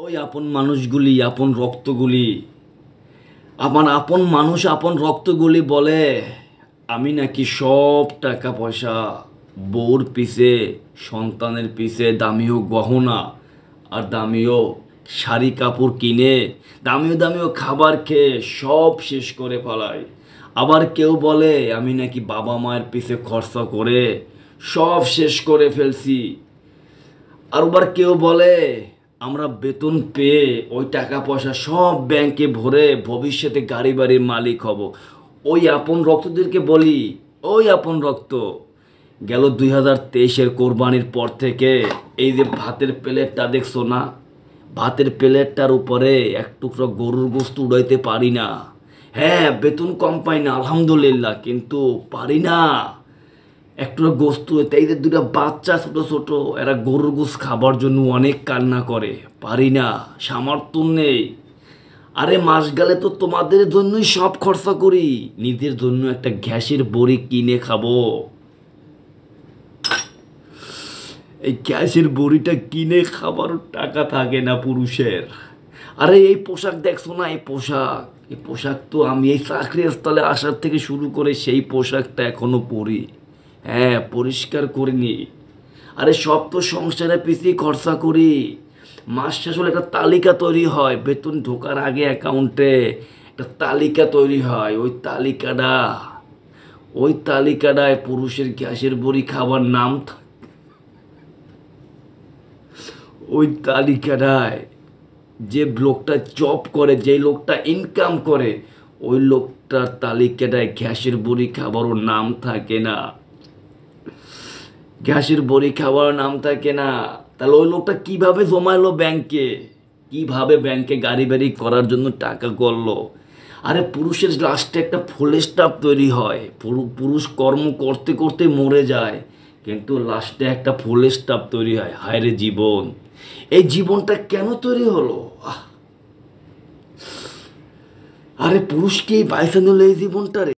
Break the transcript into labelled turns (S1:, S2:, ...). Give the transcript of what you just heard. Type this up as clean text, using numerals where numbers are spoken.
S1: ওই আপন মানুষগুলি, আপন রক্তগুলি, আমার আপন মানুষ, আপন রক্তগুলি বলে আমি নাকি সব টাকা পয়সা বউর পিছে, সন্তানের পিছে দামিও গহনা আর দামিও শাড়ি কাপড় কিনে দামিও দামিও খাবার খেয়ে সব শেষ করে ফেলাই। আবার কেউ বলে আমি নাকি বাবা মায়ের পিছে খরচা করে সব শেষ করে ফেলছি। আর আবার কেউ বলে আমরা বেতন পেয়ে ওই টাকা পয়সা সব ব্যাংকে ভরে ভবিষ্যতে গাড়ি বাড়ির মালিক হব। ওই আপন রক্তদেরকে বলি, ওই আপন রক্ত, গেল 2023-এর কোরবানির পর থেকে এই যে ভাতের প্লেটটা দেখছো না, ভাতের প্লেটটার উপরে এক টুকরো গরুর গোস্ত উড়াইতে পারি না। হ্যাঁ, বেতন কম পাই না আলহামদুলিল্লাহ, কিন্তু পারি না একটু গোস্ত হইতে। এই যে দুটা বাচ্চা ছোট ছোট, এরা গরুর গোস খাবার জন্য অনেক কান্না করে, পারি না, সামর্থ্য নেই। আরে মাস গেলে তো তোমাদের জন্যই সব খরচা করি, নিজের জন্য একটা গ্যাসের বড়ি কিনে খাবো। এই গ্যাসের বড়িটা কিনে খাবারও টাকা থাকে না পুরুষের। আরে এই পোশাক দেখছো না, এই পোশাক, এই পোশাক তো আমি এই চাকরির স্থলে আসার থেকে শুরু করে সেই পোশাকটা এখনো পরি। হ্যাঁ, পরিষ্কার করিনি। আরে সব তো সংসারের পিছিয়ে খরচা করি। মাস শেষ হলে একটা তালিকা তৈরি হয়, বেতন ঢোকার আগে অ্যাকাউন্টে একটা তালিকা তৈরি হয়। ওই তালিকাটায় পুরুষের গ্যাসের বড়ি খাবার নাম ওই তালিকাটায় যে লোকটা জব করে, যে লোকটা ইনকাম করে, ওই লোকটার তালিকাটায় গ্যাসের বড়ি খাবারও নাম থাকে না। গ্যাসের বড়ি খাওয়ার নাম থাকে না। তাহলে ওই লোকটা কিভাবে জমাইলো ব্যাংকে, কিভাবে ব্যাংকে গাড়ি বাড়ি করার জন্য টাকা করলো? আরে পুরুষের লাস্টে একটা ফুল স্টপ তৈরি হয়, পুরুষ কর্ম করতে করতে মরে যায়, কিন্তু লাস্টে একটা ফুল স্টপ তৈরি হয়। হায় রে জীবন, এই জীবনটা কেন তৈরি হলো? আরে পুরুষকেই বাইসা নিল এই জীবনটা রে।